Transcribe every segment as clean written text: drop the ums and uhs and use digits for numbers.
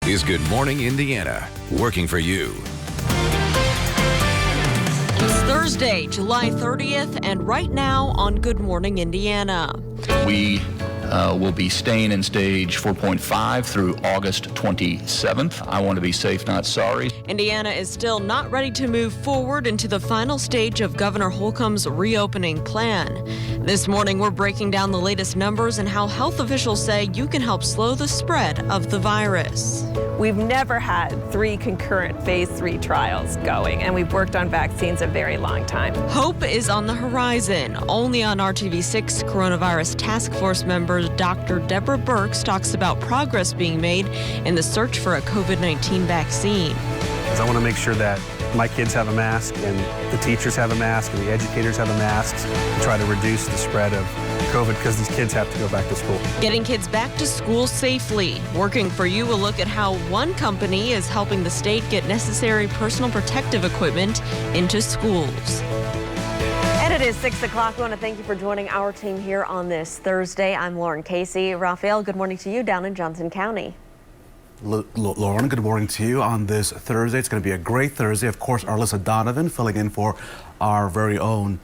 is Good Morning Indiana, working for you. It's Thursday, July 30th, and right now on Good Morning Indiana. We will be staying in stage 4.5 through August 27th. I want to be safe, not sorry. Indiana is still not ready to move forward into the final stage of Governor Holcomb's reopening plan. This morning, we're breaking down the latest numbers and how health officials say you can help slow the spread of the virus. We've never had 3 concurrent phase 3 trials going, and we've worked on vaccines a very long time. Hope is on the horizon. Only on RTV6, Coronavirus Task Force member Dr. Deborah Birx talks about progress being made in the search for a COVID-19 vaccine. I want to make sure that my kids have a mask and the teachers have a mask and the educators have a mask to try to reduce the spread of COVID because these kids have to go back to school. Getting kids back to school safely. Working for You will look at how one company is helping the state get necessary personal protective equipment into schools. And it is 6 o'clock. We want to thank you for joining our team here on this Thursday. I'm Lauren Casey. Raphael, good morning to you down in Johnson County. Lauren, good morning to you on this Thursday. It's going to be a great Thursday. Of course, Arlissa Donovan filling in for our very own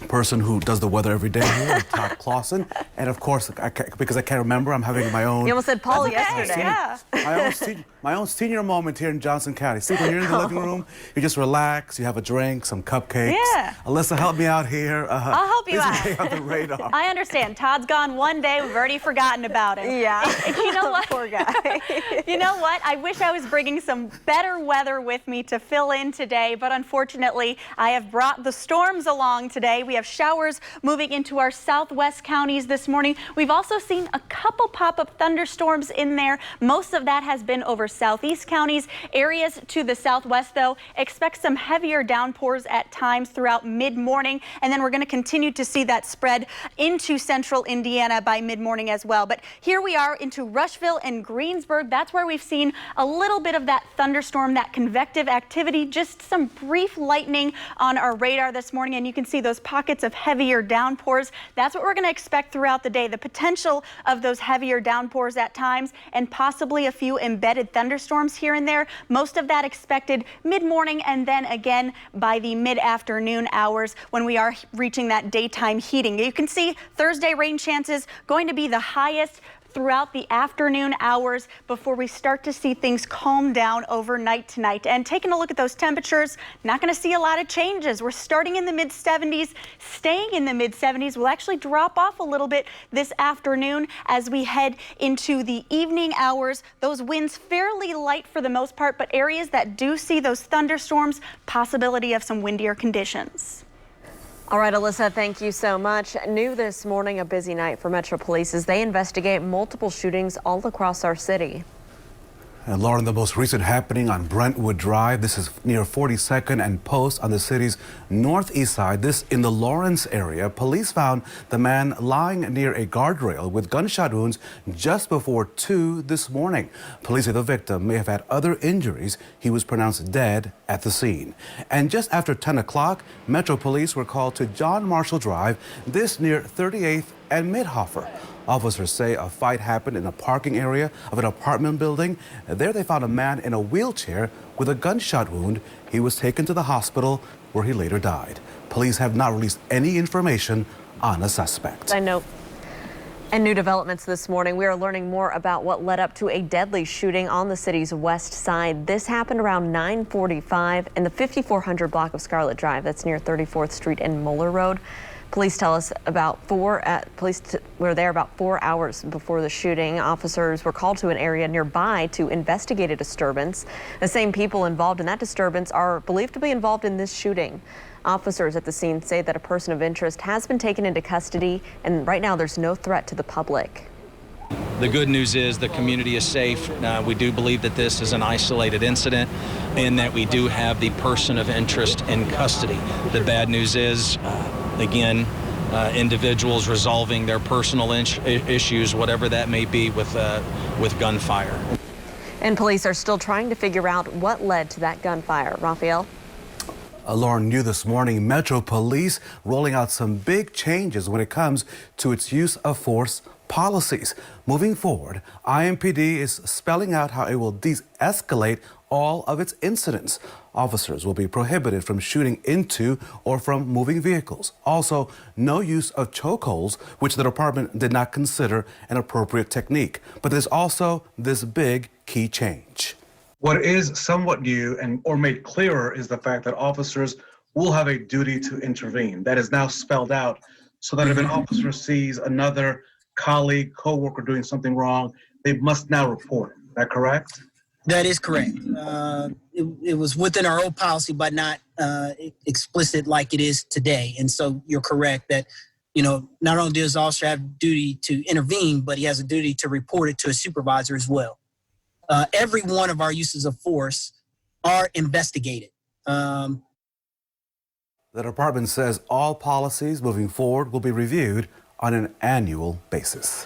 person who does the weather every day here, Todd Clausen. And of course, because I can't remember, I'm having my own... You almost said Paul yesterday. My own senior moment here in Johnson County. See, when you're in the living room, you just relax, you have a drink, some cupcakes. Yeah. Alyssa, help me out here. I'll help you out. On the radar. I understand. Todd's gone one day. We've already forgotten about him. Yeah. You know what? Poor guy. You know what? I wish I was bringing some better weather with me to fill in today, but unfortunately, I have brought the storms along today. We have showers moving into our southwest counties this morning. We've also seen a couple pop-up thunderstorms in there. Most of that has been over southeast counties. Areas to the southwest, though, expect some heavier downpours at times throughout mid-morning, and then we're going to continue to see that spread into central Indiana by mid-morning as well. But here we are into Rushville and Greensburg. That's where we've seen a little bit of that thunderstorm, that convective activity, just some brief lightning on our radar this morning, and you can see those pockets of heavier downpours. That's what we're going to expect throughout the day, the potential of those heavier downpours at times and possibly a few embedded thunderstorms here and there. Most of that expected mid-morning and then again by the mid-afternoon hours when we are reaching that daytime heating. You can see Thursday rain chances going to be the highest throughout the afternoon hours before we start to see things calm down overnight tonight. And taking a look at those temperatures, not going to see a lot of changes. We're starting in the mid-70s, staying in the mid-70s. We'll actually drop off a little bit this afternoon as we head into the evening hours. Those winds fairly light for the most part, but areas that do see those thunderstorms, possibility of some windier conditions. All right, Alyssa, thank you so much. New this morning, a busy night for Metro Police as they investigate multiple shootings all across our city. And Lauren, the most recent happening on Brentwood Drive. This is near 42nd and Post on the city's northeast side. This in the Lawrence area. Police found the man lying near a guardrail with gunshot wounds just before 2 this morning. Police say the victim may have had other injuries. He was pronounced dead at the scene. And just after 10 o'clock, Metro Police were called to John Marshall Drive, this near 38th and Midhofer. Officers say a fight happened in a parking area of an apartment building. There they found a man in a wheelchair with a gunshot wound. He was taken to the hospital where he later died. Police have not released any information on a suspect. I know. And new developments this morning. We are learning more about what led up to a deadly shooting on the city's west side. This happened around 9:45 in the 5400 block of Scarlet Drive. That's near 34th Street and Moeller Road. Police tell us police were there about 4 hours before the shooting. Officers were called to an area nearby to investigate a disturbance. The same people involved in that disturbance are believed to be involved in this shooting. Officers at the scene say that a person of interest has been taken into custody, and right now there's no threat to the public. The good news is the community is safe. We do believe that this is an isolated incident and that we do have the person of interest in custody. The bad news is, again, individuals resolving their personal issues, whatever that may be, with gunfire. And police are still trying to figure out what led to that gunfire. Raphael? Lauren, new this morning, Metro Police rolling out some big changes when it comes to its use of force policies. Moving forward, IMPD is spelling out how it will de-escalate all of its incidents. Officers will be prohibited from shooting into or from moving vehicles. Also, no use of chokeholds, which the department did not consider an appropriate technique. But there's also this big key change. What is somewhat new or made clearer is the fact that officers will have a duty to intervene. That is now spelled out so that if an officer sees another colleague, co-worker doing something wrong, they must now report it. Is that correct? That is correct. It was within our old policy, but not explicit like it is today. And so you're correct that, not only does the officer have a duty to intervene, but he has a duty to report it to a supervisor as well. Every one of our uses of force are investigated. The department says all policies moving forward will be reviewed on an annual basis.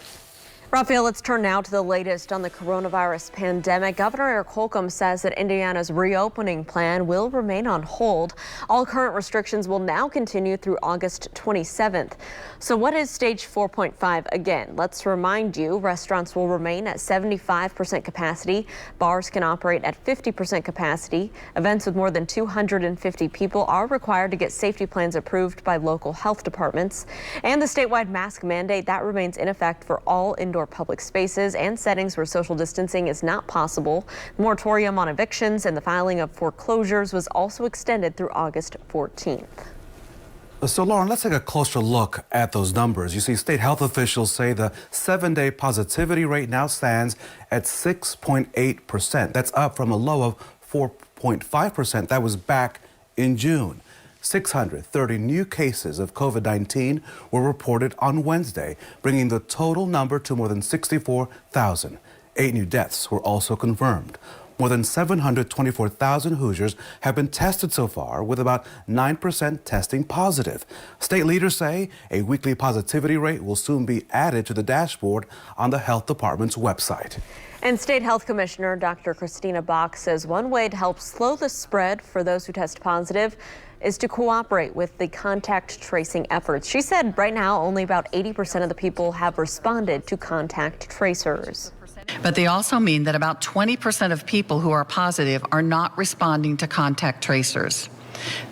Raphael, let's turn now to the latest on the coronavirus pandemic. Governor Eric Holcomb says that Indiana's reopening plan will remain on hold. All current restrictions will now continue through August 27th. So what is stage 4.5 again? Let's remind you, restaurants will remain at 75% capacity. Bars can operate at 50% capacity. Events with more than 250 people are required to get safety plans approved by local health departments. And the statewide mask mandate, that remains in effect for all indoor public spaces and settings where social distancing is not possible. The moratorium on evictions and the filing of foreclosures was also extended through August 14th. So, Lauren, let's take a closer look at those numbers. You see, state health officials say the 7-day positivity rate now stands at 6.8%. That's up from a low of 4.5% that was back in June. 630 new cases of COVID-19 were reported on Wednesday, bringing the total number to more than 64,000. 8 new deaths were also confirmed. More than 724,000 Hoosiers have been tested so far, with about 9% testing positive. State leaders say a weekly positivity rate will soon be added to the dashboard on the health department's website. And State Health Commissioner Dr. Christina Bach says one way to help slow the spread for those who test positive is to cooperate with the contact tracing efforts. She said right now only about 80% of the people have responded to contact tracers. But they also mean that about 20% of people who are positive are not responding to contact tracers.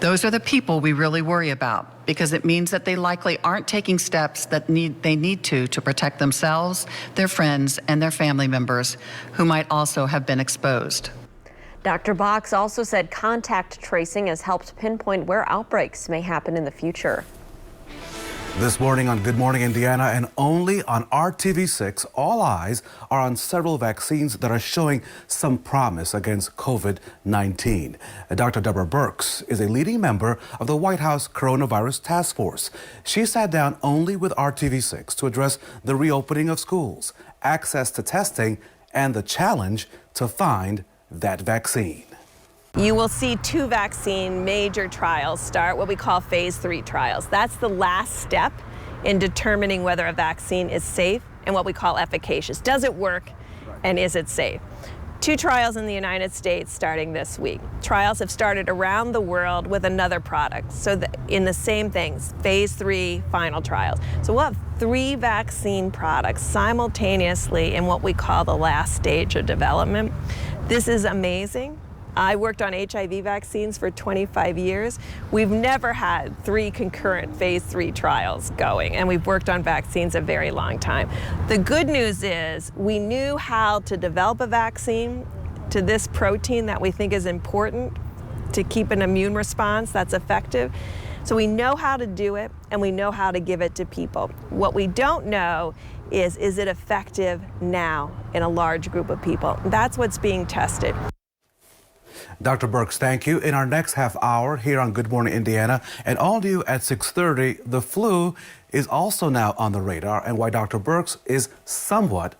Those are the people we really worry about, because it means that they likely aren't taking steps that they need to protect themselves, their friends, and their family members who might also have been exposed. Dr. Box also said contact tracing has helped pinpoint where outbreaks may happen in the future. This morning on Good Morning Indiana and only on RTV6, all eyes are on several vaccines that are showing some promise against COVID-19. Dr. Deborah Birx is a leading member of the White House Coronavirus Task Force. She sat down only with RTV6 to address the reopening of schools, access to testing, and the challenge to find that vaccine. You will see 2 vaccine major trials start, what we call phase 3 trials. That's the last step in determining whether a vaccine is safe and what we call efficacious. Does it work and is it safe? 2 trials in the United States starting this week. Trials have started around the world with another product. So in the same things, phase 3 final trials. So we'll have 3 vaccine products simultaneously in what we call the last stage of development. This is amazing. I worked on HIV vaccines for 25 years. We've never had 3 concurrent phase 3 trials going, and we've worked on vaccines a very long time. The good news is we knew how to develop a vaccine to this protein that we think is important to keep an immune response that's effective. So we know how to do it, and we know how to give it to people. What we don't know is it effective now in a large group of people? That's what's being tested. Dr. Birx, thank you. In our next half hour here on Good Morning Indiana and all new at 6:30, the flu is also now on the radar, and why Dr. Birx is somewhat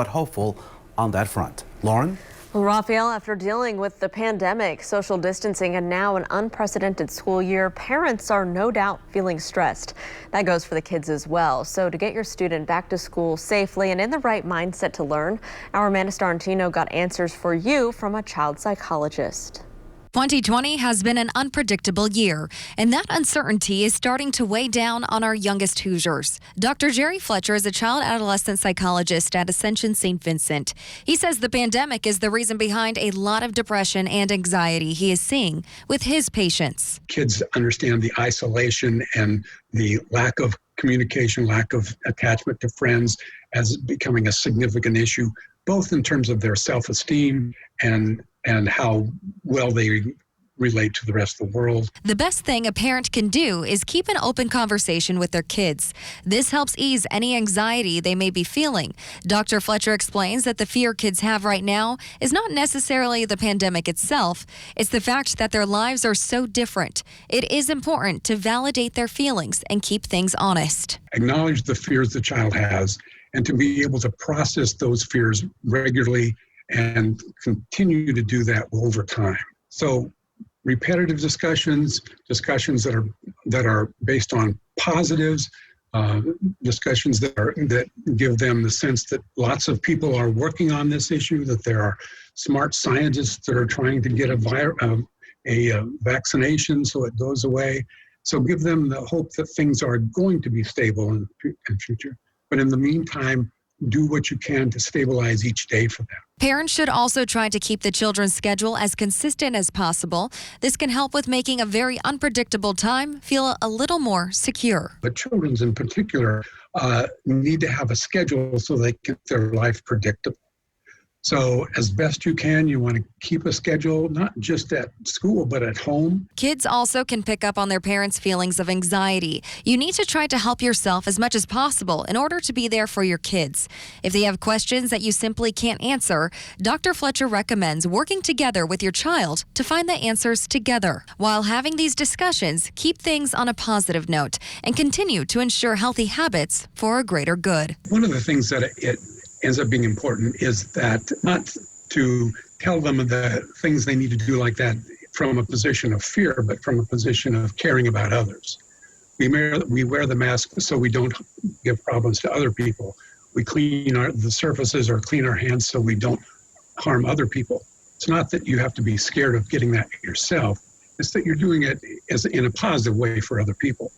hopeful on that front. Lauren? Well, Raphael, after dealing with the pandemic, social distancing, and now an unprecedented school year, parents are no doubt feeling stressed. That goes for the kids as well. So to get your student back to school safely and in the right mindset to learn, our Amanda Starantino got answers for you from a child psychologist. 2020 has been an unpredictable year, and that uncertainty is starting to weigh down on our youngest Hoosiers. Dr. Jerry Fletcher is a child adolescent psychologist at Ascension St. Vincent. He says the pandemic is the reason behind a lot of depression and anxiety he is seeing with his patients. Kids understand the isolation and the lack of communication, lack of attachment to friends as becoming a significant issue, both in terms of their self-esteem and how well they relate to the rest of the world. The best thing a parent can do is keep an open conversation with their kids. This helps ease any anxiety they may be feeling. Dr. Fletcher explains that the fear kids have right now is not necessarily the pandemic itself. It's the fact that their lives are so different. It is important to validate their feelings and keep things honest. Acknowledge the fears the child has and to be able to process those fears regularly and continue to do that over time. So repetitive discussions that are based on positives, discussions that give them the sense that lots of people are working on this issue, that there are smart scientists that are trying to get a vaccination so it goes away. So give them the hope that things are going to be stable in future. But in the meantime, do what you can to stabilize each day for them. Parents should also try to keep the children's schedule as consistent as possible. This can help with making a very unpredictable time feel a little more secure. But children's in particular need to have a schedule so they get their life predictable. So as best you can, you want to keep a schedule, not just at school, but at home. Kids also can pick up on their parents' feelings of anxiety. You need to try to help yourself as much as possible in order to be there for your kids. If they have questions that you simply can't answer, Dr. Fletcher recommends working together with your child to find the answers together. While having these discussions, keep things on a positive note and continue to ensure healthy habits for a greater good. One of the things that it ends up being important is that not to tell them the things they need to do like that from a position of fear, but from a position of caring about others. We wear the mask so we don't give problems to other people. We clean the surfaces or clean our hands so we don't harm other people. It's not that you have to be scared of getting that yourself. It's that you're doing it in a positive way for other people.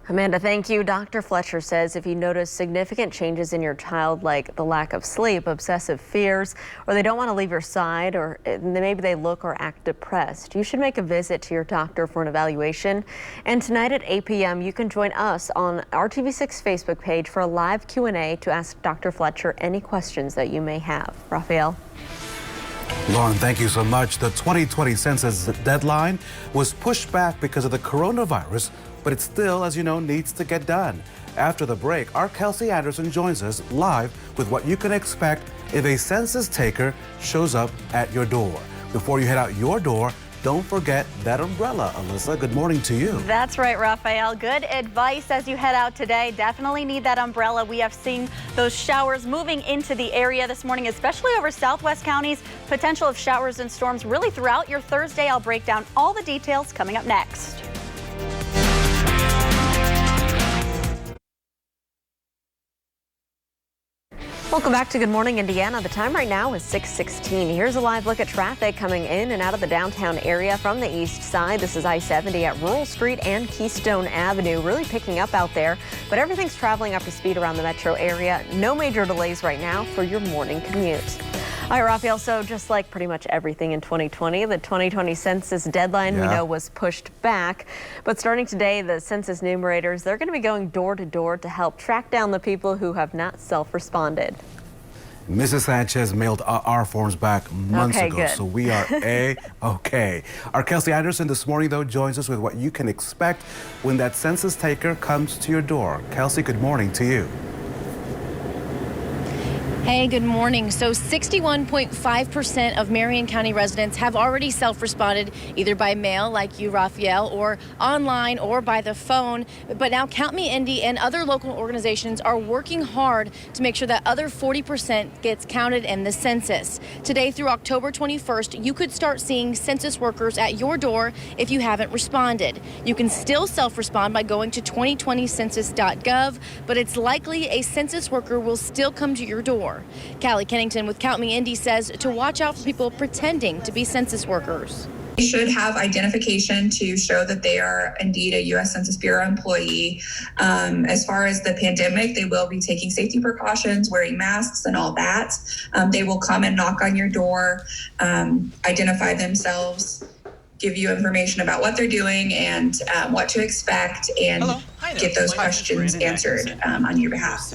Amanda, thank you. Dr. Fletcher says if you notice significant changes in your child, like the lack of sleep, obsessive fears, or they don't want to leave your side, or maybe they look or act depressed, you should make a visit to your doctor for an evaluation. And tonight at 8 p.m., you can join us on RTV6 Facebook page for a live Q&A to ask Dr. Fletcher any questions that you may have. Raphael. Lauren, thank you so much. The 2020 census deadline was pushed back because of the coronavirus, but it still, as you know, needs to get done. After the break, our Kelsey Anderson joins us live with what you can expect if a census taker shows up at your door. Before you head out your door, don't forget that umbrella. Alyssa, good morning to you. That's right, Raphael. Good advice as you head out today. Definitely need that umbrella. We have seen those showers moving into the area this morning, especially over southwest counties. Potential of showers and storms really throughout your Thursday. I'll break down all the details coming up next. Welcome back to Good Morning Indiana. The time right now is 6:16. Here's a live look at traffic coming in and out of the downtown area from the east side. This is I-70 at Rural Street and Keystone Avenue. Really picking up out there, but everything's traveling up to speed around the metro area. No major delays right now for your morning commute. All right, Raphael, so just like pretty much everything in 2020, the 2020 census deadline we know was pushed back. But starting today, the census numerators, they're going to be going door to door to help track down the people who have not self-responded. Mrs. Sanchez mailed our forms back months ago, good. So we are A-okay. Our Kelsey Anderson this morning, though, joins us with what you can expect when that census taker comes to your door. Kelsey, good morning to you. Hey, good morning. So 61.5% of Marion County residents have already self-responded either by mail, like you, Raphael, or online or by the phone. But now Count Me Indy and other local organizations are working hard to make sure that other 40% gets counted in the census. Today through October 21st, you could start seeing census workers at your door if you haven't responded. You can still self-respond by going to 2020census.gov, but it's likely a census worker will still come to your door. Callie Kennington with Count Me Indy says to watch out for people pretending to be census workers. They should have identification to show that they are indeed a U.S. Census Bureau employee. As far as the pandemic, they will be taking safety precautions, wearing masks and all that. They will come and knock on your door, identify themselves, give you information about what they're doing and what to expect, and get those questions answered on your behalf.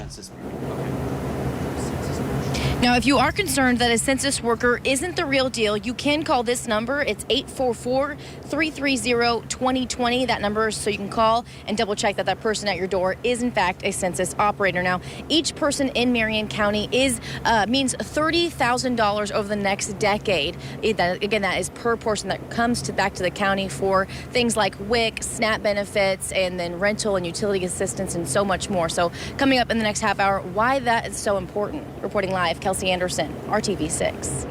Now, if you are concerned that a census worker isn't the real deal, you can call this number. It's 844-330-2020. That number is so you can call and double check that that person at your door is in fact a census operator. Now, each person in Marion County means $30,000 over the next decade. Again, that is per person that comes back to the county for things like WIC, SNAP benefits, and then rental and utility assistance and so much more. So coming up in the next half hour, why that is so important. Reporting live, Kelsey Anderson, RTV 6.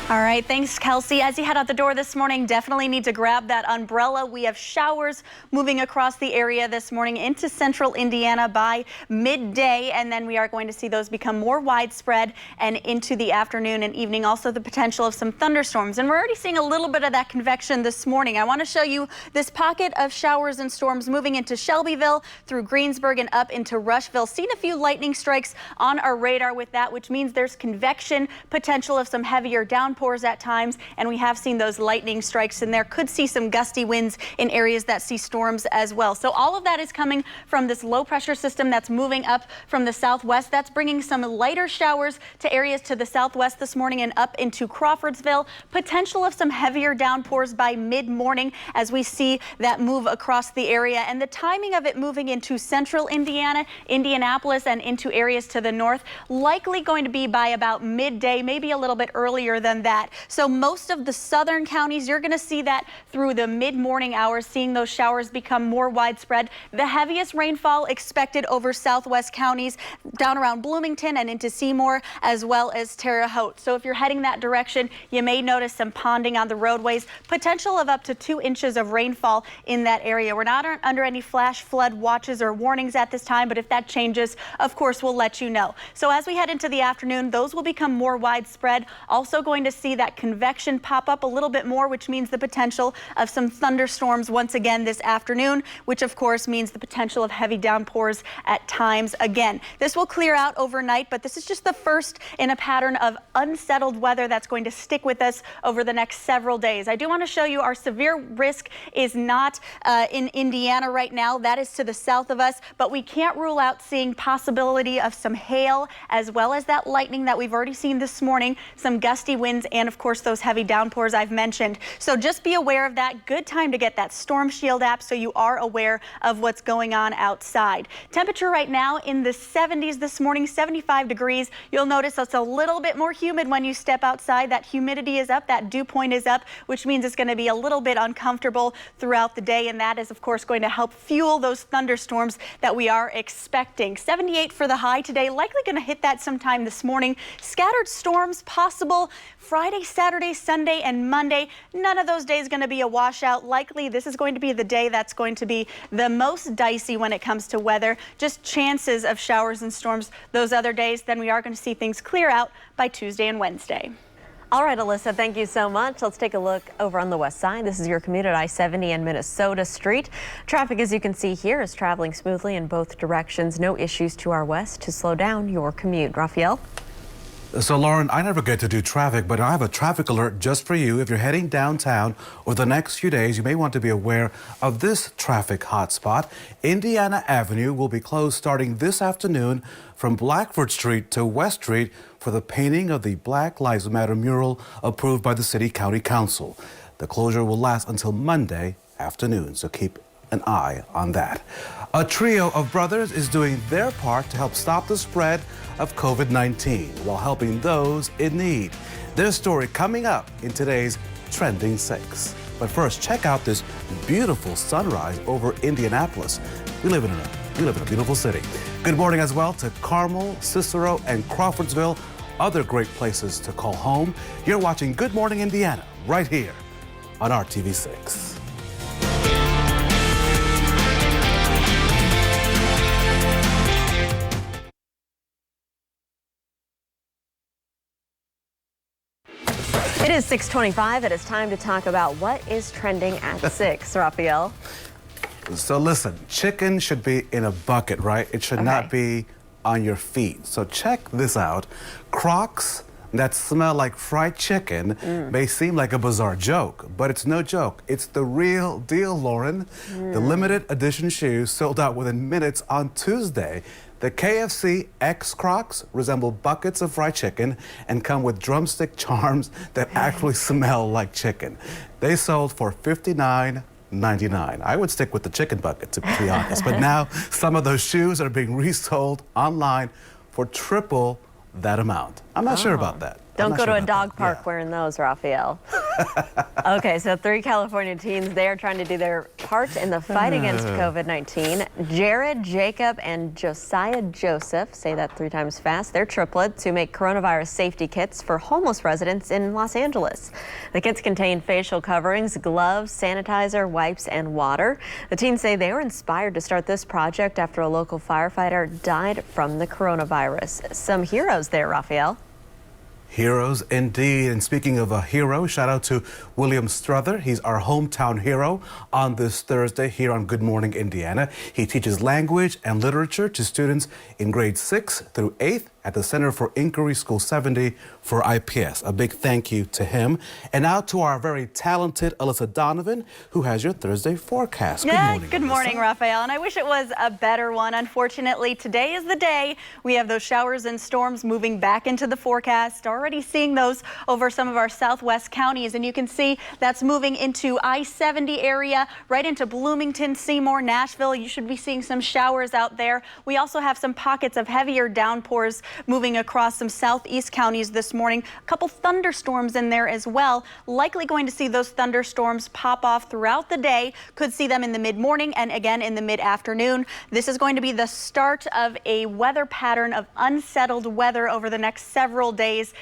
All right, thanks, Kelsey. As you head out the door this morning, definitely need to grab that umbrella. We have showers moving across the area this morning into central Indiana by midday, and then we are going to see those become more widespread and into the afternoon and evening. Also, the potential of some thunderstorms, and we're already seeing a little bit of that convection this morning. I want to show you this pocket of showers and storms moving into Shelbyville, through Greensburg, and up into Rushville. Seen a few lightning strikes on our radar with that, which means there's convection, potential of some heavier downpours at times, and we have seen those lightning strikes in there. Could see some gusty winds in areas that see storms as well. So all of that is coming from this low pressure system that's moving up from the southwest. That's bringing some lighter showers to areas to the southwest this morning and up into Crawfordsville. Potential of some heavier downpours by mid-morning as we see that move across the area, and the timing of it moving into central Indiana, Indianapolis, and into areas to the north likely going to be by about midday, maybe a little bit earlier than that. So most of the southern counties, you're going to see that through the mid-morning hours, seeing those showers become more widespread. The heaviest rainfall expected over southwest counties down around Bloomington and into Seymour, as well as Terre Haute. So if you're heading that direction, you may notice some ponding on the roadways, potential of up to 2 inches of rainfall in that area. We're not under any flash flood watches or warnings at this time, but if that changes, of course, we'll let you know. So as we head into the afternoon, those will become more widespread. Also going to see that convection pop up a little bit more, which means the potential of some thunderstorms once again this afternoon, which of course means the potential of heavy downpours at times again. This will clear out overnight, but this is just the first in a pattern of unsettled weather that's going to stick with us over the next several days. I do want to show you our severe risk is not in Indiana right now. That is to the south of us, but we can't rule out seeing possibility of some hail as well as that lightning that we've already seen this morning, some gusty winds, and of course those heavy downpours I've mentioned. So just be aware of that. Good time to get that Storm Shield app so you are aware of what's going on outside. Temperature right now in the 70s this morning, 75 degrees. You'll notice it's a little bit more humid when you step outside. That humidity is up, that dew point is up, which means it's going to be a little bit uncomfortable throughout the day, and that is of course going to help fuel those thunderstorms that we are expecting. 78 for the high today, likely going to hit that sometime this morning. Scattered storms possible Friday, Saturday, Sunday, and Monday. None of those days going to be a washout. Likely this is going to be the day that's going to be the most dicey when it comes to weather. Just chances of showers and storms those other days. Then we are going to see things clear out by Tuesday and Wednesday. All right, Alyssa, thank you so much. Let's take a look over on the west side. This is your commute at I-70 and Minnesota Street. Traffic, as you can see here, is traveling smoothly in both directions. No issues to our west to slow down your commute. Raphael? So, Lauren, I never get to do traffic, but I have a traffic alert just for you. If you're heading downtown over the next few days, you may want to be aware of this traffic hotspot. Indiana Avenue will be closed starting this afternoon from Blackford Street to West Street for the painting of the Black Lives Matter mural approved by the City County Council. The closure will last until Monday afternoon, so keep an eye on that. A trio of brothers is doing their part to help stop the spread of COVID-19 while helping those in need. Their story coming up in today's Trending 6. But first, check out this beautiful sunrise over Indianapolis. We live in a beautiful city. Good morning as well to Carmel, Cicero, and Crawfordsville, other great places to call home. You're watching Good Morning Indiana right here on RTV 6. It is 6:25. It is time to talk about what is trending at 6. Raphael. So listen, chicken should be in a bucket, right? It should not be on your feet. So check this out. Crocs that smell like fried chicken may seem like a bizarre joke, but it's no joke. It's the real deal, Lauren. The limited edition shoes sold out within minutes on Tuesday. The KFC X Crocs resemble buckets of fried chicken and come with drumstick charms that actually smell like chicken. They sold for $59.99. I would stick with the chicken bucket, to be honest. But now some of those shoes are being resold online for triple that amount. I'm not sure about that. Don't go to a dog park wearing those, Raphael. Okay, so 3 California teens, they are trying to do their part in the fight against COVID-19. Jared, Jacob, and Josiah Joseph, say that 3 times fast, they're triplets who make coronavirus safety kits for homeless residents in Los Angeles. The kits contain facial coverings, gloves, sanitizer, wipes, and water. The teens say they were inspired to start this project after a local firefighter died from the coronavirus. Some heroes there, Raphael. Heroes indeed. And speaking of a hero, shout out to William Struther. He's our hometown hero on this Thursday here on Good Morning Indiana. He teaches language and literature to students in grades 6 through 8th at the Center for Inquiry School 70 for IPS. A big thank you to him. And now to our very talented Alyssa Donovan, who has your Thursday forecast. Good morning, good morning, Raphael. And I wish it was a better one. Unfortunately, today is the day we have those showers and storms moving back into the forecast. Already seeing those over some of our southwest counties. And you can see that's moving into I-70 area, right into Bloomington, Seymour, Nashville. You should be seeing some showers out there. We also have some pockets of heavier downpours moving across some southeast counties this morning. A couple thunderstorms in there as well. Likely going to see those thunderstorms pop off throughout the day. Could see them in the mid-morning and again in the mid-afternoon. This is going to be the start of a weather pattern of unsettled weather over the next several days.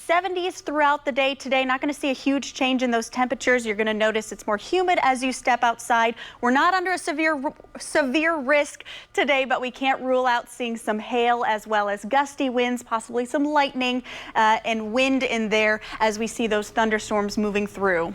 70s throughout the day today. Not going to see a huge change in those temperatures. You're going to notice it's more humid as you step outside. We're not under a severe risk today, but we can't rule out seeing some hail as well as gusty winds, possibly some lightning and wind in there as we see those thunderstorms moving through.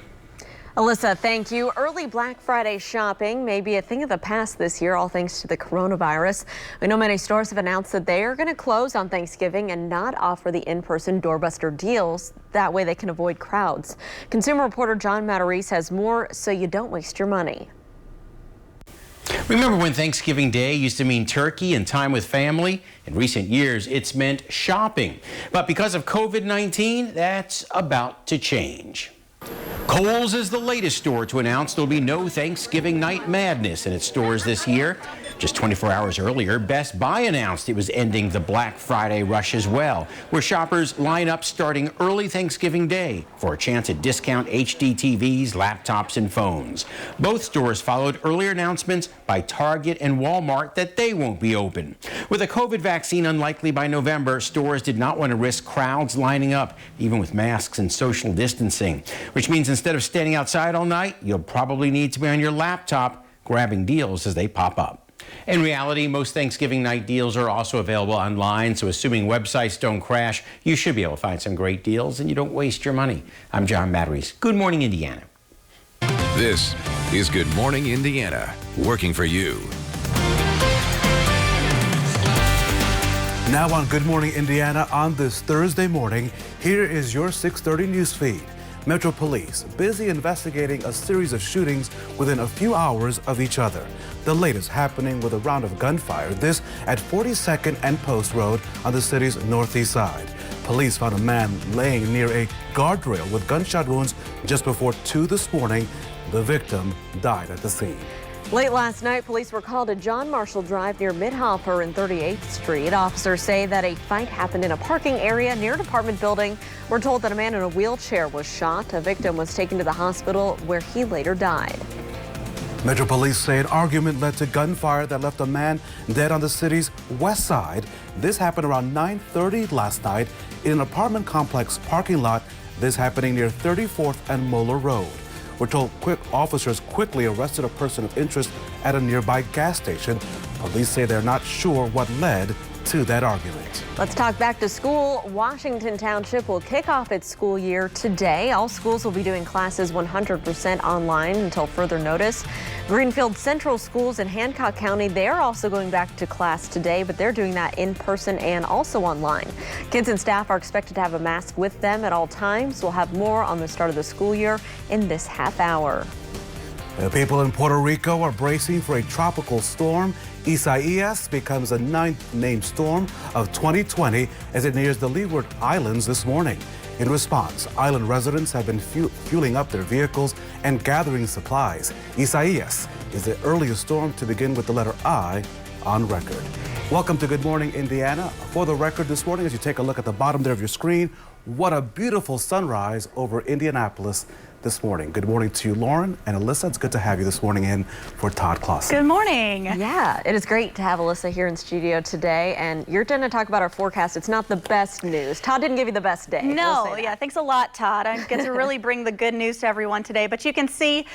Alyssa, thank you. Early Black Friday shopping may be a thing of the past this year, all thanks to the coronavirus. We know many stores have announced that they are going to close on Thanksgiving and not offer the in-person doorbuster deals. That way they can avoid crowds. Consumer reporter John Matarese has more, so you don't waste your money. Remember when Thanksgiving Day used to mean turkey and time with family? In recent years, it's meant shopping. But because of COVID-19, that's about to change. Kohl's is the latest store to announce there'll be no Thanksgiving night madness in its stores this year. Just 24 hours earlier, Best Buy announced it was ending the Black Friday rush as well, where shoppers line up starting early Thanksgiving Day for a chance at discount HD TVs, laptops, and phones. Both stores followed earlier announcements by Target and Walmart that they won't be open. With a COVID vaccine unlikely by November, stores did not want to risk crowds lining up, even with masks and social distancing, which means instead of standing outside all night, you'll probably need to be on your laptop grabbing deals as they pop up. In reality, most Thanksgiving night deals are also available online, so assuming websites don't crash, you should be able to find some great deals and you don't waste your money. I'm John Matarese. Good morning, Indiana. This is Good Morning Indiana, working for you. Now on Good Morning Indiana on this Thursday morning, here is your 6:30 news feed. Metro Police busy investigating a series of shootings within a few hours of each other. The latest happening with a round of gunfire, this at 42nd and Post Road on the city's northeast side. Police found a man laying near a guardrail with gunshot wounds just before 2 this morning. The victim died at the scene. Late last night, police were called to John Marshall Drive near Midhopper and 38th Street. Officers say that a fight happened in a parking area near an apartment building. We're told that a man in a wheelchair was shot. A victim was taken to the hospital where he later died. Metro Police say an argument led to gunfire that left a man dead on the city's west side. This happened around 9:30 last night in an apartment complex parking lot. This happening near 34th and Moeller Road. We're told officers quickly arrested a person of interest at a nearby gas station. Police say they're not sure what led to that argument. Let's talk back to school. Washington Township will kick off its school year today. All schools will be doing classes 100% online until further notice. Greenfield Central Schools in Hancock County, they're also going back to class today, but they're doing that in person and also online. Kids and staff are expected to have a mask with them at all times. We'll have more on the start of the school year in this half hour. The people in Puerto Rico are bracing for a tropical storm. Isaias becomes the 9th named storm of 2020 as it nears the Leeward Islands this morning. In response, island residents have been fueling up their vehicles and gathering supplies. Isaias is the earliest storm to begin with the letter I on record. Welcome to Good Morning Indiana. For the record this morning, as you take a look at the bottom there of your screen, what a beautiful sunrise over Indianapolis this morning. Good morning to you, Lauren and Alyssa. It's good to have you this morning in for Todd Clausen. Good morning. Yeah, it is great to have Alyssa here in studio today, and you're going to talk about our forecast. It's not the best news. Todd didn't give you the best day. No, yeah, thanks a lot, Todd. I get to really bring the good news to everyone today. But you can see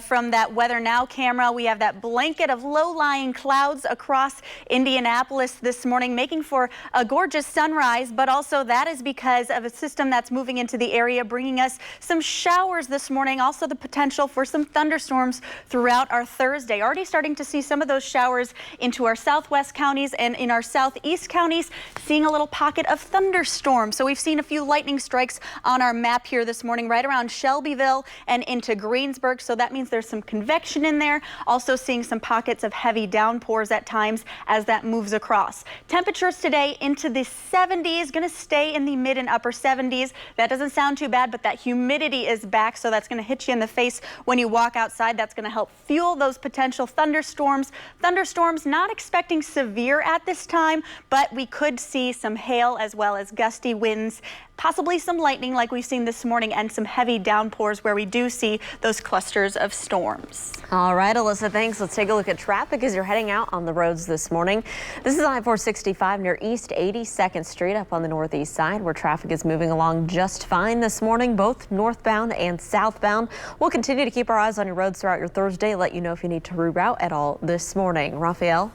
from that Weather Now camera, we have that blanket of low-lying clouds across Indianapolis this morning, making for a gorgeous sunrise. But also that is because of a system that's moving into the area, bringing us some showers this morning. Also the potential for some thunderstorms throughout our Thursday. Already starting to see some of those showers into our southwest counties and in our southeast counties, seeing a little pocket of thunderstorms. So we've seen a few lightning strikes on our map here this morning, right around Shelbyville and into Greensburg. So that means there's some convection in there. Also seeing some pockets of heavy downpours at times as that moves across. Temperatures today into the 70s, going to stay in the mid and upper 70s. That doesn't sound too bad, but that humidity is back. So that's going to hit you in the face when you walk outside. That's going to help fuel those potential thunderstorms. Thunderstorms not expecting severe at this time, but we could see some hail as well as gusty winds, possibly some lightning like we've seen this morning, and some heavy downpours where we do see those clusters of storms. All right, Alyssa, thanks. Let's take a look at traffic as you're heading out on the roads this morning. This is I-465 near East 82nd Street up on the northeast side, where traffic is moving along just fine this morning, both northbound and southbound. We'll continue to keep our eyes on your roads throughout your Thursday, let you know if you need to reroute at all this morning. Raphael?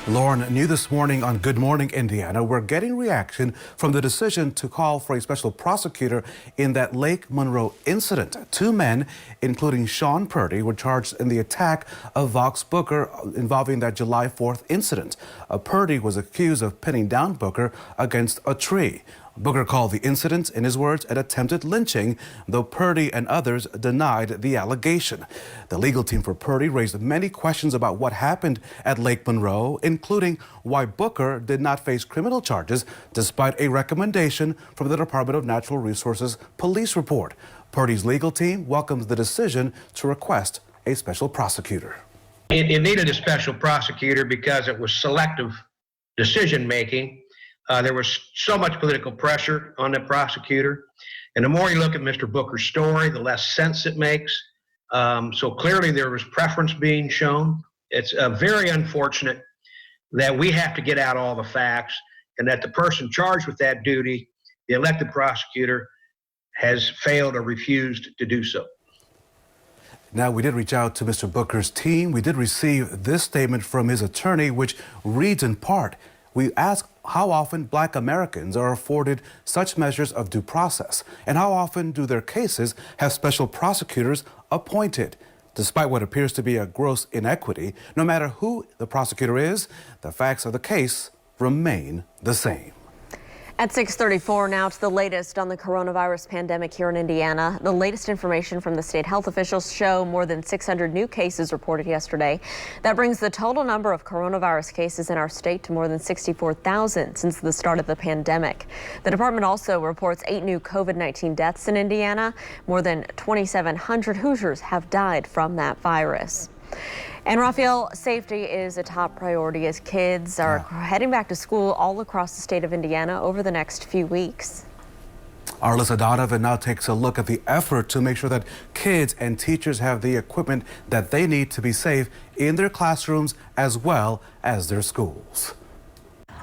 Lauren, new this morning on Good Morning Indiana, we're getting reaction from the decision to call for a special prosecutor in that Lake Monroe incident. 2 men, including Sean Purdy, were charged in the attack of Vox Booker involving that July 4th incident. Purdy was accused of pinning down Booker against a tree. Booker called the incident, in his words, an attempted lynching, though Purdy and others denied the allegation. The legal team for Purdy raised many questions about what happened at Lake Monroe, including why Booker did not face criminal charges despite a recommendation from the Department of Natural Resources police report. Purdy's legal team welcomes the decision to request a special prosecutor. It needed a special prosecutor because it was selective decision-making. There was so much political pressure on the prosecutor. And the more you look at Mr. Booker's story, the less sense it makes. So clearly there was preference being shown. It's very unfortunate that we have to get out all the facts and that the person charged with that duty, the elected prosecutor, has failed or refused to do so. Now, we did reach out to Mr. Booker's team. We did receive this statement from his attorney, which reads in part, we ask how often Black Americans are afforded such measures of due process, and how often do their cases have special prosecutors appointed. Despite what appears to be a gross inequity, no matter who the prosecutor is, the facts of the case remain the same. At 6:34 now to the latest on the coronavirus pandemic here in Indiana. The latest information from the state health officials show more than 600 new cases reported yesterday. That brings the total number of coronavirus cases in our state to more than 64,000 since the start of the pandemic. The department also reports 8 new COVID-19 deaths in Indiana. More than 2,700 Hoosiers have died from that virus. And Raphael, safety is a top priority as kids are heading back to school all across the state of Indiana over the next few weeks. Our Alyssa Donovan now takes a look at the effort to make sure that kids and teachers have the equipment that they need to be safe in their classrooms as well as their schools.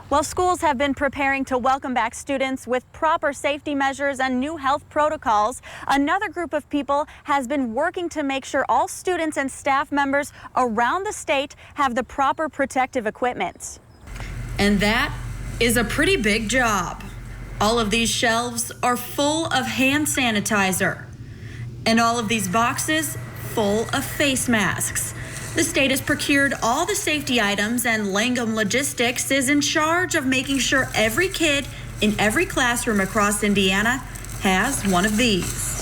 Well, schools have been preparing to welcome back students with proper safety measures and new health protocols. Another group of people has been working to make sure all students and staff members around the state have the proper protective equipment. And that is a pretty big job. All of these shelves are full of hand sanitizer, and all of these boxes full of face masks. The state has procured all the safety items, and Langham Logistics is in charge of making sure every kid in every classroom across Indiana has one of these.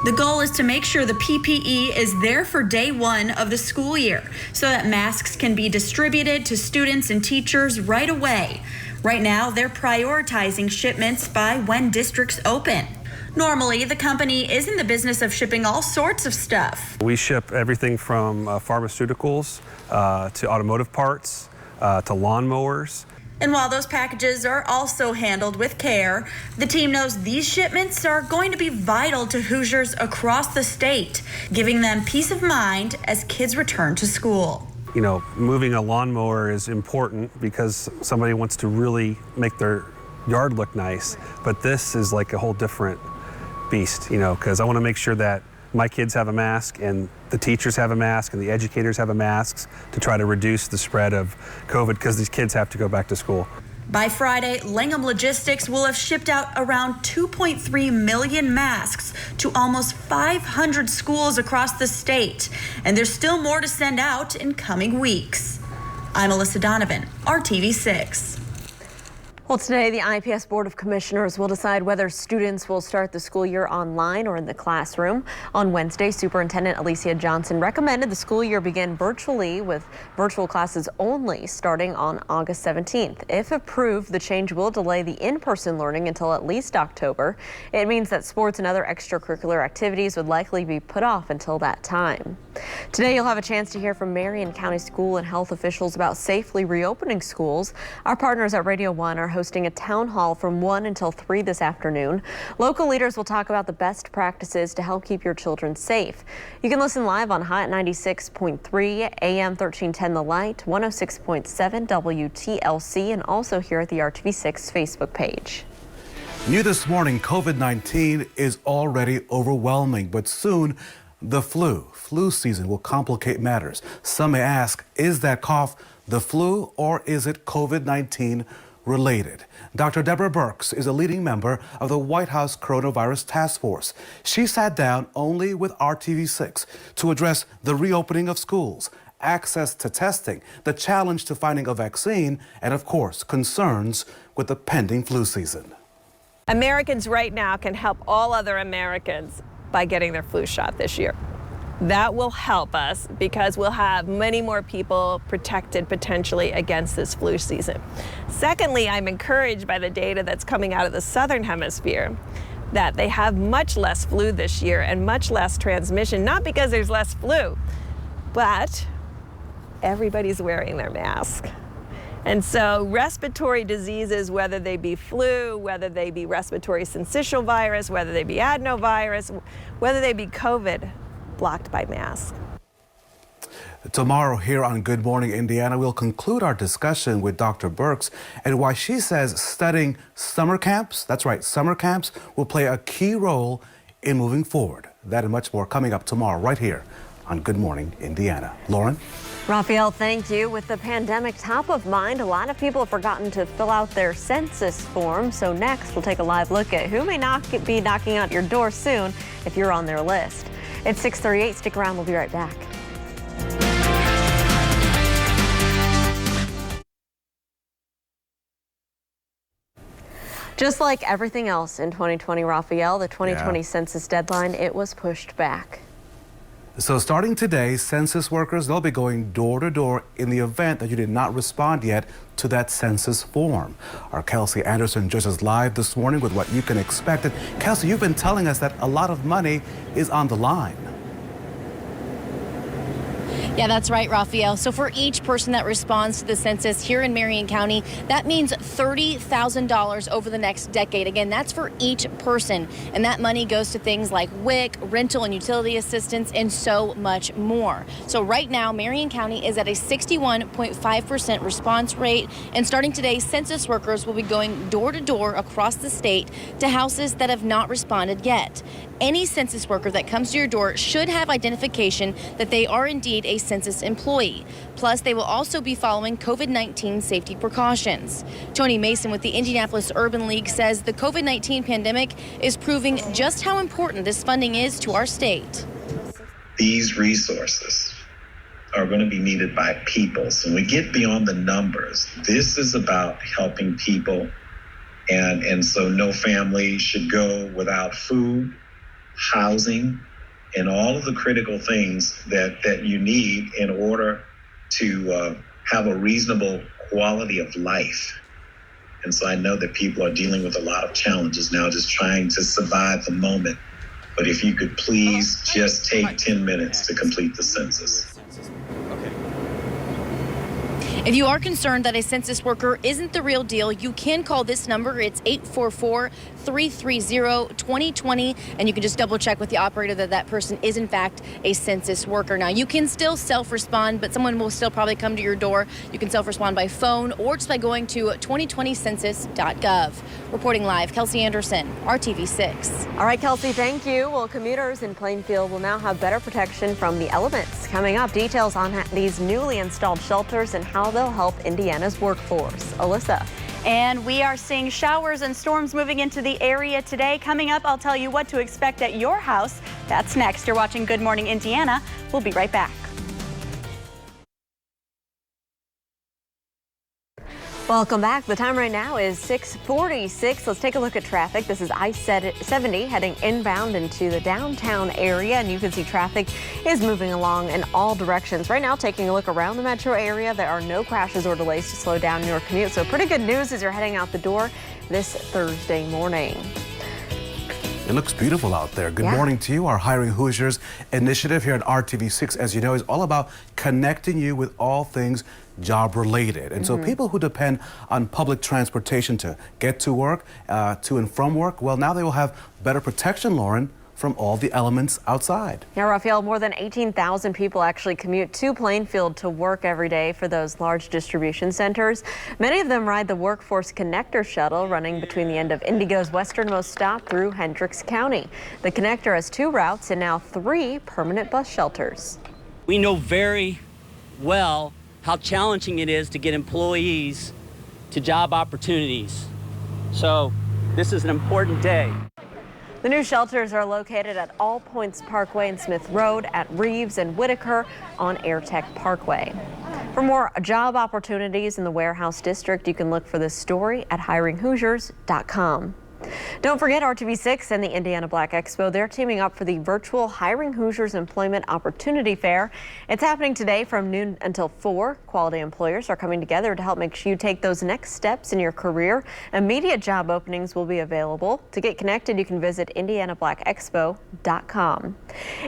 The goal is to make sure the PPE is there for day one of the school year so that masks can be distributed to students and teachers right away. Right now, they're prioritizing shipments by when districts open. Normally, the company is in the business of shipping all sorts of stuff. We ship everything from pharmaceuticals to automotive parts to lawnmowers. And while those packages are also handled with care, the team knows these shipments are going to be vital to Hoosiers across the state, giving them peace of mind as kids return to school. You know, moving a lawnmower is important because somebody wants to really make their yard look nice, but this is like a whole different beast, you know, because I want to make sure that my kids have a mask and the teachers have a mask and the educators have a masks to try to reduce the spread of COVID because these kids have to go back to school. By Friday, Langham Logistics will have shipped out around 2.3 million masks to almost 500 schools across the state, and there's still more to send out in coming weeks. I'm Alyssa Donovan, RTV6. Well, today, the IPS Board of Commissioners will decide whether students will start the school year online or in the classroom. On Wednesday, Superintendent Alicia Johnson recommended the school year begin virtually with virtual classes only starting on August 17th. If approved, the change will delay the in-person learning until at least October. It means that sports and other extracurricular activities would likely be put off until that time. Today, you'll have a chance to hear from Marion County school and health officials about safely reopening schools. Our partners at Radio 1 are hosting a town hall from 1 until 3 this afternoon. Local leaders will talk about the best practices to help keep your children safe. You can listen live on Hot 96.3, AM 1310 The Light, 106.7 WTLC, and also here at the RTV6 Facebook page. New this morning, COVID-19 is already overwhelming, but soon the flu season will complicate matters. Some may ask, is that cough the flu or is it COVID-19 related? Dr. Deborah Birx is a leading member of the White House Coronavirus Task Force. She sat down only with RTV6 to address the reopening of schools, access to testing, the challenge to finding a vaccine, and of course, concerns with the pending flu season. Americans right now can help all other Americans by getting their flu shot this year. That will help us because we'll have many more people protected potentially against this flu season. Secondly, I'm encouraged by the data that's coming out of the Southern Hemisphere that they have much less flu this year and much less transmission, not because there's less flu, but everybody's wearing their mask. And so respiratory diseases, whether they be flu, whether they be respiratory syncytial virus, whether they be adenovirus, whether they be COVID, blocked by mask. Tomorrow here on Good Morning Indiana, we'll conclude our discussion with Dr. Birx and why she says studying summer camps, that's right, summer camps, will play a key role in moving forward. That and much more coming up tomorrow right here on Good Morning Indiana. Lauren? Raphael, thank you. With the pandemic top of mind, a lot of people have forgotten to fill out their census form. So next, we'll take a live look at who may not be knocking out your door soon if you're on their list. It's 6:38. Stick around. We'll be right back. Just like everything else in 2020, Raphael, the 2020 census deadline, it was pushed back. So starting today, census workers, they'll be going door to door in the event that you did not respond yet to that census form. Our Kelsey Anderson joins us live this morning with what you can expect. And Kelsey, you've been telling us that a lot of money is on the line. Yeah, that's right, Raphael. So for each person that responds to the census here in Marion County, that means $30,000 over the next decade. Again, that's for each person. And that money goes to things like WIC, rental and utility assistance, and so much more. So right now, Marion County is at a 61.5% response rate. And starting today, census workers will be going door to door across the state to houses that have not responded yet. Any census worker that comes to your door should have identification that they are indeed a census employee. Plus, they will also be following COVID-19 safety precautions. Tony Mason with the Indianapolis Urban League says the COVID-19 pandemic is proving just how important this funding is to our state. These resources are going to be needed by people. So when we get beyond the numbers, this is about helping people. And so no family should go without food, housing, and all of the critical things that you need in order to have a reasonable quality of life. And so I know that people are dealing with a lot of challenges now, just trying to survive the moment. But if you could please just take 10 minutes to complete the census. If you are concerned that a census worker isn't the real deal, you can call this number. It's 844-330-2020, and you can just double check with the operator that that person is in fact a census worker. Now, you can still self-respond, but someone will still probably come to your door. You can self-respond by phone or just by going to 2020census.gov. Reporting live, Kelsey Anderson, RTV 6. All right, Kelsey, thank you. Well, commuters in Plainfield will now have better protection from the elements. Coming up, details on these newly installed shelters and how they'll help Indiana's workforce. Alyssa. And we are seeing showers and storms moving into the area today. Coming up, I'll tell you what to expect at your house. That's next. You're watching Good Morning Indiana. We'll be right back. Welcome back. The time right now is 6:46. Let's take a look at traffic. This is I-70 heading inbound into the downtown area, and you can see traffic is moving along in all directions. Right now, taking a look around the metro area, there are no crashes or delays to slow down your commute. So pretty good news as you're heading out the door this Thursday morning. It looks beautiful out there. Good morning to you. Our Hiring Hoosiers initiative here at RTV6, as you know, is all about connecting you with all things job related. And so people who depend on public transportation to get to work, to and from work, well, now they will have better protection, Lauren, from all the elements outside. Yeah, Raphael, more than 18,000 people actually commute to Plainfield to work every day for those large distribution centers. Many of them ride the Workforce Connector shuttle running between the end of Indigo's westernmost stop through Hendricks County. The connector has 2 routes and now 3 permanent bus shelters. We know very well how challenging it is to get employees to job opportunities. So this is an important day. The new shelters are located at All Points Parkway and Smith Road, at Reeves and Whitaker on AirTech Parkway. For more job opportunities in the Warehouse District, you can look for this story at hiringhoosiers.com. Don't forget RTV6 and the Indiana Black Expo. They're teaming up for the virtual Hiring Hoosiers Employment Opportunity Fair. It's happening today from noon until 4. Quality employers are coming together to help make sure you take those next steps in your career. Immediate job openings will be available. To get connected, you can visit indianablackexpo.com.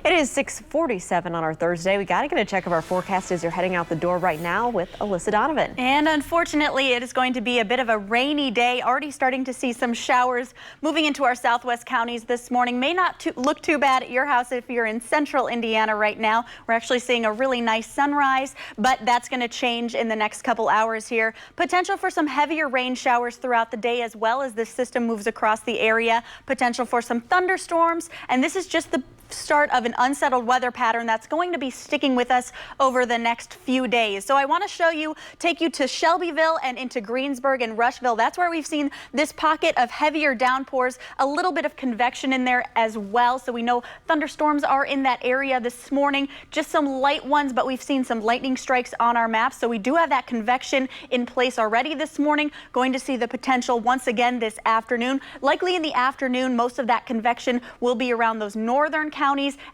It is 6:47 on our Thursday. We got to get a check of our forecast as you're heading out the door right now with Alyssa Donovan. And unfortunately, it is going to be a bit of a rainy day. Already starting to see some showers moving into our southwest counties this morning. May not look too bad at your house if you're in central Indiana right now. We're actually seeing a really nice sunrise, but that's going to change in the next couple hours here. Potential for some heavier rain showers throughout the day as well as this system moves across the area. Potential for some thunderstorms, and this is just the start of an unsettled weather pattern that's going to be sticking with us over the next few days. So I want to take you to Shelbyville and into Greensburg and Rushville. That's where we've seen this pocket of heavier downpours, a little bit of convection in there as well. So we know thunderstorms are in that area this morning, just some light ones, but we've seen some lightning strikes on our maps. So we do have that convection in place already this morning. Going to see the potential once again this afternoon. Likely in the afternoon, most of that convection will be around those northern counties,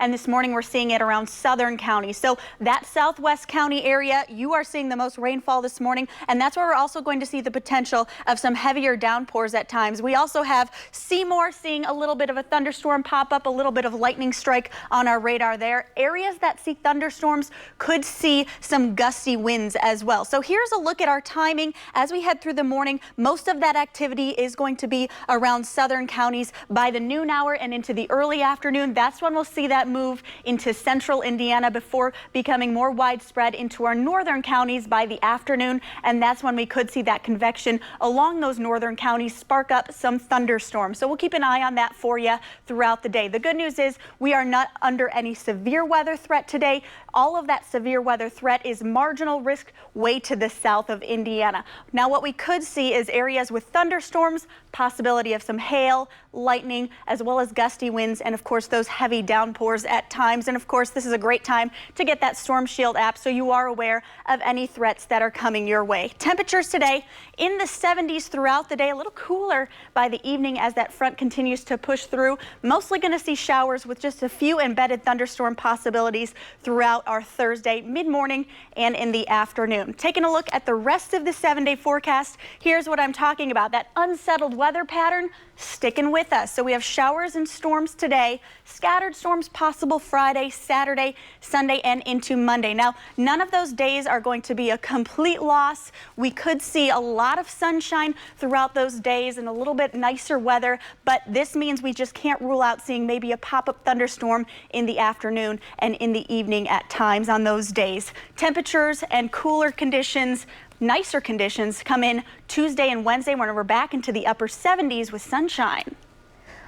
and this morning we're seeing it around southern counties. So that southwest county area, you are seeing the most rainfall this morning, and that's where we're also going to see the potential of some heavier downpours at times. We also have Seymour seeing a little bit of a thunderstorm pop up, a little bit of lightning strike on our radar there. Areas that see thunderstorms could see some gusty winds as well. So here's a look at our timing as we head through the morning. Most of that activity is going to be around southern counties by the noon hour and into the early afternoon. That's when we'll see that move into central Indiana before becoming more widespread into our northern counties by the afternoon. And that's when we could see that convection along those northern counties spark up some thunderstorms. So we'll keep an eye on that for you throughout the day. The good news is we are not under any severe weather threat today. All of that severe weather threat is marginal risk way to the south of Indiana. Now what we could see is areas with thunderstorms, possibility of some hail, lightning, as well as gusty winds, and of course those heavy downpours at times. And of course this is a great time to get that Storm Shield app so you are aware of any threats that are coming your way. Temperatures today in the 70s throughout the day, a little cooler by the evening as that front continues to push through. Mostly going to see showers with just a few embedded thunderstorm possibilities throughout our Thursday mid-morning and in the afternoon. Taking a look at the rest of the 7-day forecast, here's what I'm talking about. That unsettled weather pattern sticking with us. So we have showers and storms today, scattered storms possible Friday, Saturday, Sunday, and into Monday. Now, none of those days are going to be a complete loss. We could see a lot of sunshine throughout those days and a little bit nicer weather, but this means we just can't rule out seeing maybe a pop-up thunderstorm in the afternoon and in the evening at times on those days. Temperatures and cooler conditions, nicer conditions come in Tuesday and Wednesday when we're back into the upper 70s with sunshine.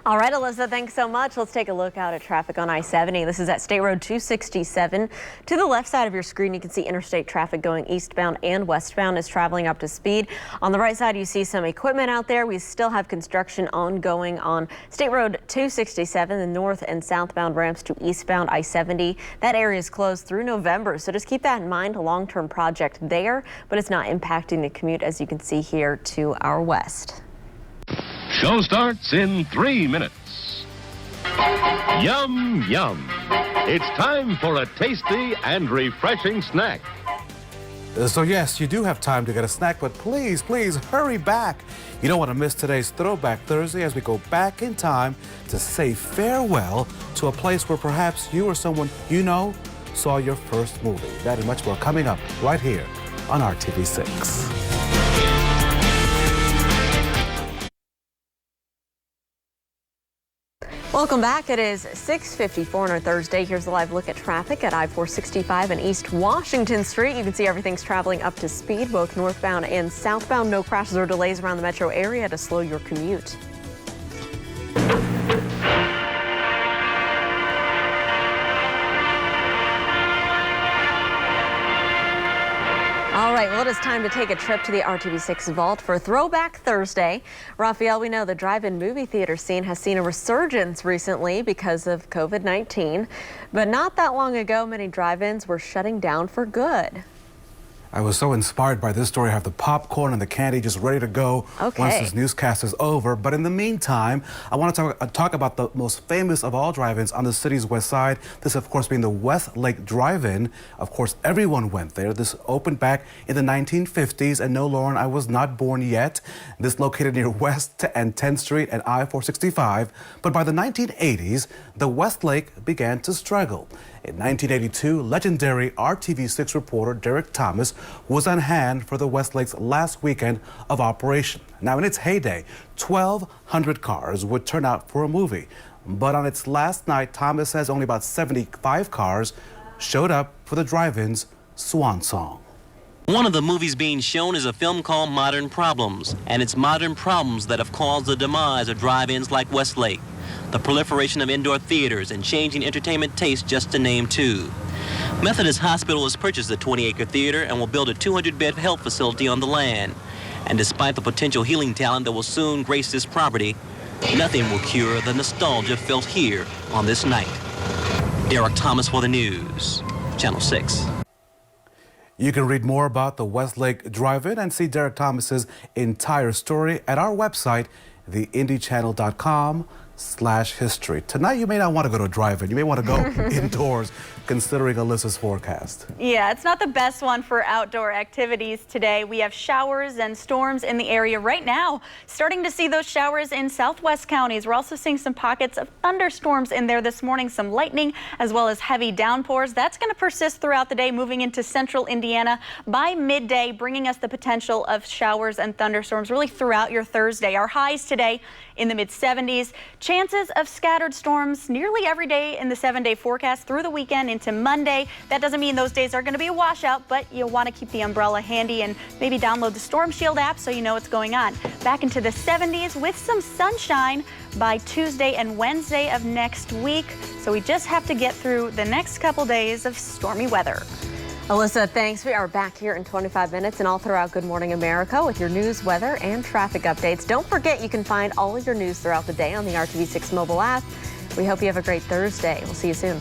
All right, Alyssa, thanks so much. Let's take a look out at traffic on I-70. This is at State Road 267. To the left side of your screen, you can see interstate traffic going eastbound and westbound is traveling up to speed. On the right side, you see some equipment out there. We still have construction ongoing on State Road 267, the north and southbound ramps to eastbound I-70. That area is closed through November, so just keep that in mind. A long-term project there, but it's not impacting the commute, as you can see here to our west. Show starts in 3 minutes. Yum, yum. It's time for a tasty and refreshing snack. So yes, you do have time to get a snack, but please, please hurry back. You don't want to miss today's Throwback Thursday as we go back in time to say farewell to a place where perhaps you or someone you know saw your first movie. That and much more coming up right here on RTV6. Welcome back. It is 6:54 on our Thursday. Here's a live look at traffic at I-465 and East Washington Street. You can see everything's traveling up to speed, both northbound and southbound. No crashes or delays around the metro area to slow your commute. All right, well, it is time to take a trip to the RTV6 vault for Throwback Thursday. Raphael, we know the drive-in movie theater scene has seen a resurgence recently because of COVID-19, but not that long ago, many drive-ins were shutting down for good. I was so inspired by this story. I have the popcorn and the candy just ready to go once this newscast is over. But in the meantime, I want to talk about the most famous of all drive-ins on the city's west side. This, of course, being the Westlake Drive-In. Of course, everyone went there. This opened back in the 1950s. And no, Lauren, I was not born yet. This located near West and 10th Street and I-465. But by the 1980s, the Westlake began to struggle. In 1982, legendary RTV6 reporter Derek Thomas was on hand for the Westlake's last weekend of operation. Now, in its heyday, 1,200 cars would turn out for a movie. But on its last night, Thomas says only about 75 cars showed up for the drive-in's swan song. One of the movies being shown is a film called Modern Problems, and it's modern problems that have caused the demise of drive-ins like Westlake. The proliferation of indoor theaters and changing entertainment tastes, just to name two. Methodist Hospital has purchased the 20-acre theater and will build a 200-bed health facility on the land. And despite the potential healing talent that will soon grace this property, nothing will cure the nostalgia felt here on this night. Derek Thomas for the news, Channel 6. You can read more about the Westlake Drive-In and see Derek Thomas's entire story at our website, theindychannel.com/history. Tonight, you may not want to go to a drive-in. You may want to go indoors, considering Alyssa's forecast. Yeah, it's not the best one for outdoor activities today. We have showers and storms in the area right now. Starting to see those showers in southwest counties. We're also seeing some pockets of thunderstorms in there this morning, some lightning, as well as heavy downpours. That's going to persist throughout the day, moving into central Indiana by midday, bringing us the potential of showers and thunderstorms really throughout your Thursday. Our highs today in the mid-70s. Chances of scattered storms nearly every day in the 7-day forecast through the weekend into Monday. That doesn't mean those days are going to be a washout, but you'll want to keep the umbrella handy and maybe download the Storm Shield app so you know what's going on. Back into the 70s with some sunshine by Tuesday and Wednesday of next week. So we just have to get through the next couple days of stormy weather. Alyssa, thanks. We are back here in 25 minutes and all throughout Good Morning America with your news, weather, and traffic updates. Don't forget you can find all of your news throughout the day on the RTV6 mobile app. We hope you have a great Thursday. We'll see you soon.